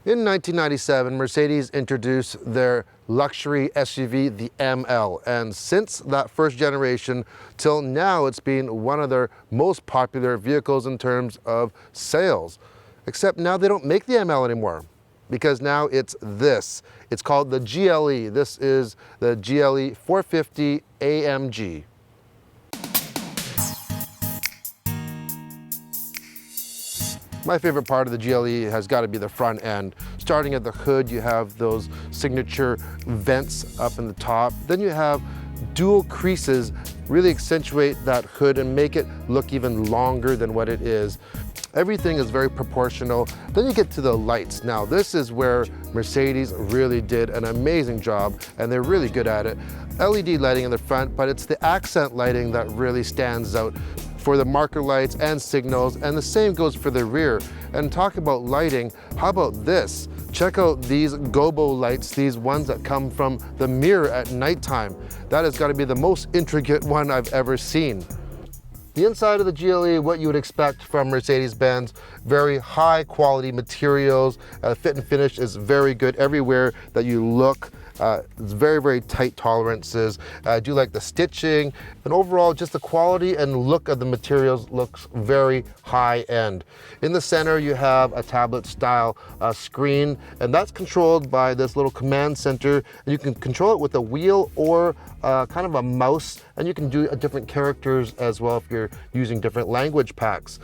In 1997, Mercedes introduced their luxury SUV, the ML, and since that first generation till now, it's been one of their most popular vehicles in terms of sales. Except now they don't make the ML anymore, because now it's this. It's called the GLE. This is the GLE 450 AMG. My favorite part of the GLE has got to be the front end. Starting at the hood, you have those signature vents up in the top. Then you have dual creases, really accentuate that hood and make it look even longer than what it is. Everything is very proportional. Then you get to the lights. Now, this is where Mercedes really did an amazing job, and they're really good at it. LED lighting in the front, but it's the accent lighting that really stands out for the marker lights and signals, and the same goes for the rear. And talk about lighting, how about this? Check out these gobo lights, these ones that come from the mirror at nighttime. That has got to be the most intricate one I've ever seen. The inside of the GLE, what you would expect from Mercedes-Benz, very high quality materials. Fit and finish is very good everywhere that you look. It's very, very tight tolerances. I do like the stitching, and overall just the quality and look of the materials looks very high end. In the center you have a tablet style screen, and that's controlled by this little command center. And you can control it with a wheel or kind of a mouse, and you can do different characters as well if you're using different language packs.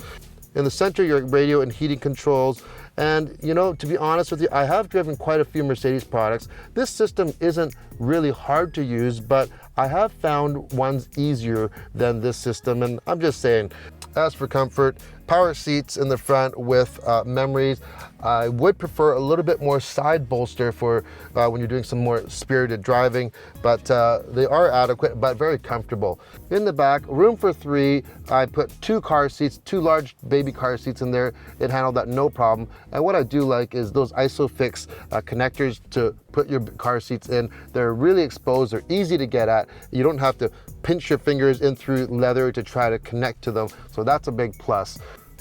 In the center, your radio and heating controls. And you know, to be honest with you, I have driven quite a few Mercedes products. This system isn't really hard to use, but I have found ones easier than this system, and I'm just saying. As for comfort, power seats in the front with memories. I would prefer a little bit more side bolster for when you're doing some more spirited driving, but they are adequate but very comfortable. In the back, room for 3. I put 2 car seats, 2 large baby car seats in there. It handled that no problem. And what I do like is those ISOFIX connectors to put your car seats in. They're really exposed, they're easy to get at. You don't have to pinch your fingers in through leather to try to connect to them, so that's a big plus.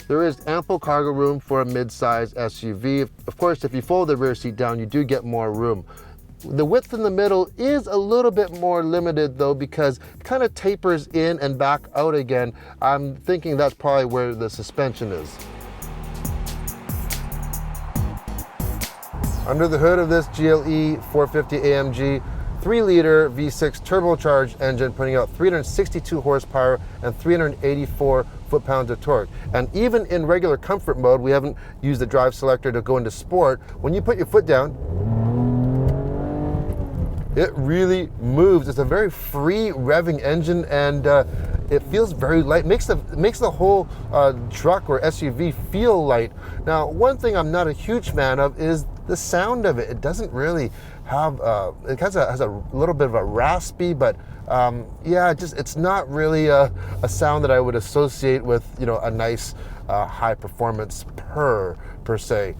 There is ample cargo room for a mid-size SUV. Of course, if you fold the rear seat down, you do get more room. The width in the middle is a little bit more limited though, because it kind of tapers in and back out again. I'm thinking that's probably where the suspension is. Under the hood of this GLE 450 AMG, 3-liter V6 turbocharged engine putting out 362 horsepower and 384 foot-pounds of torque. And even in regular comfort mode, we haven't used the drive selector to go into sport. When you put your foot down, it really moves. It's a very free revving engine, and it feels very light. Makes the whole truck or SUV feel light. Now, one thing I'm not a huge fan of is the sound of it. It doesn't really have, it has a little bit of a raspy, but yeah, it's not really a sound that I would associate with, you know, a nice high performance per se.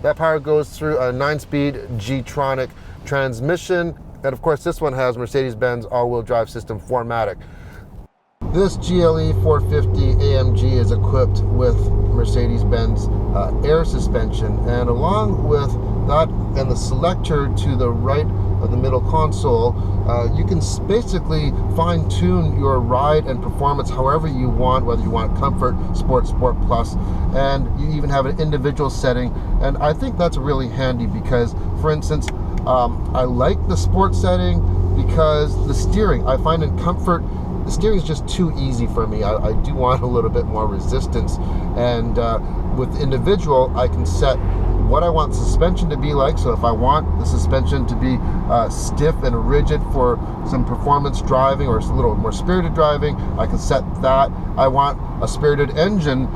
That power goes through a 9-speed G-tronic transmission, and of course this one has Mercedes-Benz all-wheel drive system 4MATIC. This GLE 450 AMG is equipped with Mercedes-Benz air suspension, and along with that and the selector to the right of the middle console, you can basically fine-tune your ride and performance however you want, whether you want comfort, sport, sport plus, and you even have an individual setting. And I think that's really handy because, for instance, I like the sport setting because the steering, I find in comfort, the steering is just too easy for me. I do want a little bit more resistance, and with individual, I can set what I want suspension to be like. So if I want the suspension to be stiff and rigid for some performance driving or a little more spirited driving, I can set that. I want a spirited engine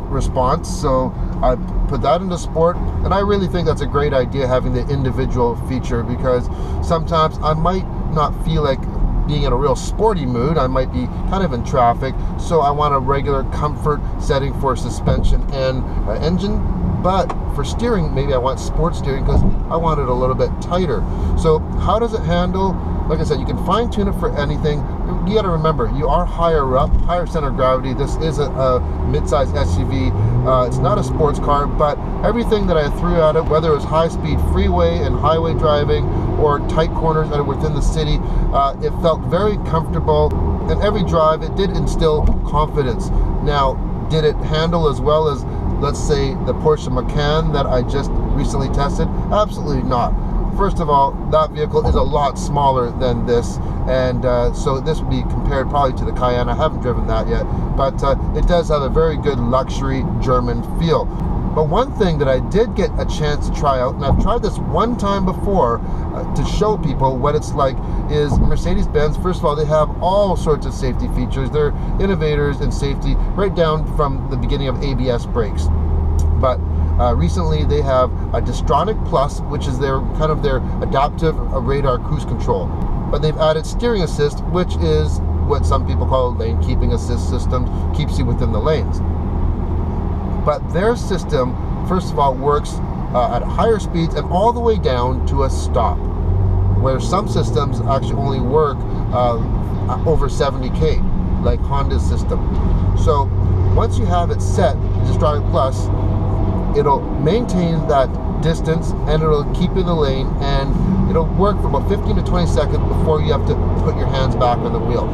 response, so I put that into sport. And I really think that's a great idea, having the individual feature, because sometimes I might not feel like being in a real sporty mood. I might be kind of in traffic, so I want a regular comfort setting for suspension and engine. But for steering, maybe I want sport steering because I want it a little bit tighter. So how does it handle? Like I said, you can fine tune it for anything. You got to remember, you are higher up, higher center of gravity. This is a mid-size SUV. It's not a sports car, but everything that I threw at it, whether it was high-speed freeway and highway driving or tight corners that are within the city, it felt very comfortable. And every drive, it did instill confidence. Now, did it handle as well as, let's say, the Porsche Macan that I just recently tested? Absolutely not. First of all, that vehicle is a lot smaller than this, and so this would be compared probably to the Cayenne. I haven't driven that yet, but it does have a very good luxury German feel. But one thing that I did get a chance to try out, and I've tried this one time before to show people what it's like, is Mercedes-Benz. First of all, they have all sorts of safety features. They're innovators in safety, right down from the beginning of ABS brakes. But recently they have a Distronic Plus, which is their kind of their adaptive radar cruise control. But they've added steering assist, which is what some people call a lane keeping assist system, keeps you within the lanes. But their system, first of all, works at higher speeds and all the way down to a stop, where some systems actually only work over 70K, like Honda's system. So once you have it set, Distronic Plus, it'll maintain that distance and it'll keep you in the lane, and it'll work for about 15 to 20 seconds before you have to put your hands back on the wheel.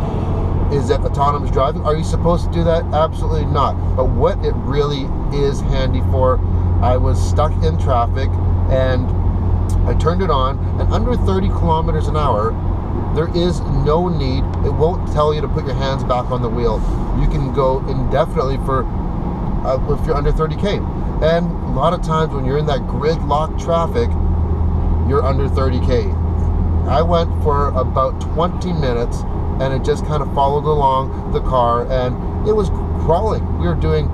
Is it autonomous driving? Are you supposed to do that? Absolutely not. But what it really is handy for, I was stuck in traffic and I turned it on, and under 30 kilometers an hour, there is no need, it won't tell you to put your hands back on the wheel. You can go indefinitely for if you're under 30K. And a lot of times when you're in that gridlock traffic, you're under 30K. I went for about 20 minutes and it just kind of followed along the car, and it was crawling. We were doing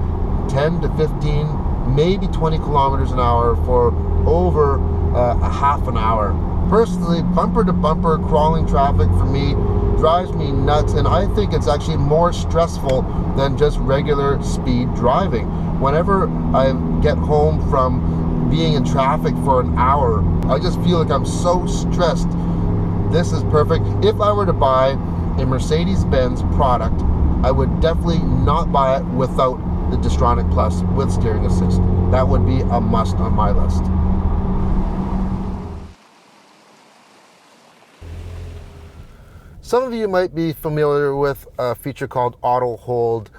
10 to 15, maybe 20 kilometers an hour for over a half an hour. Personally, bumper to bumper crawling traffic for me drives me nuts, and I think it's actually more stressful than just regular speed driving. Whenever I get home from being in traffic for an hour, I just feel like I'm so stressed. This is perfect. If I were to buy a Mercedes-Benz product, I would definitely not buy it without the Distronic Plus with steering assist. That would be a must on my list. Some of you might be familiar with a feature called auto hold.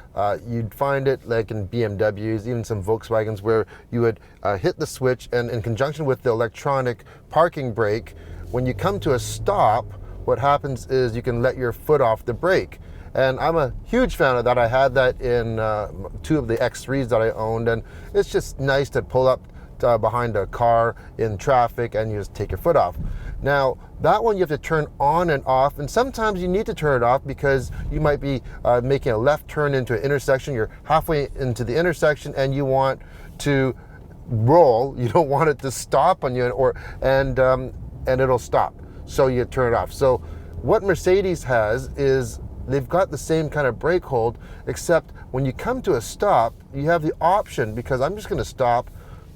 You'd find it like in BMWs, even some Volkswagens, where you would hit the switch, and in conjunction with the electronic parking brake, when you come to a stop, what happens is you can let your foot off the brake. And I'm a huge fan of that. I had that in 2 of the X3s that I owned, and it's just nice to pull up behind a car in traffic and you just take your foot off. Now, that one you have to turn on and off, and sometimes you need to turn it off because you might be making a left turn into an intersection. You're halfway into the intersection and you want to roll. You don't want it to stop on you, and it'll stop. So you turn it off. So what Mercedes has is they've got the same kind of brake hold, except when you come to a stop, you have the option, because I'm just going to stop,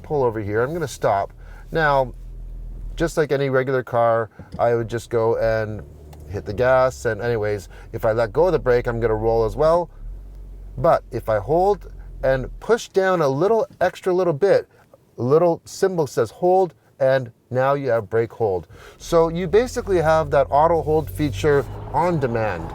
pull over here, I'm going to stop. Now, just like any regular car, I would just go and hit the gas, and anyways, if I let go of the brake, I'm going to roll as well. But if I hold and push down a little bit, a little symbol says hold, and now you have brake hold. So you basically have that auto hold feature on demand.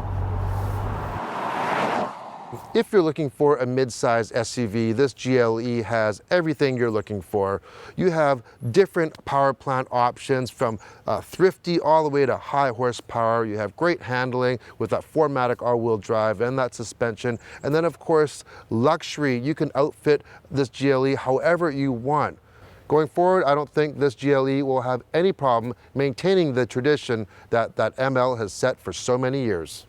If you're looking for a mid-size SUV, this GLE has everything you're looking for. You have different power plant options, from thrifty all the way to high horsepower. You have great handling with that 4MATIC all-wheel drive and that suspension. And then of course, luxury. You can outfit this GLE however you want. Going forward, I don't think this GLE will have any problem maintaining the tradition that ML has set for so many years.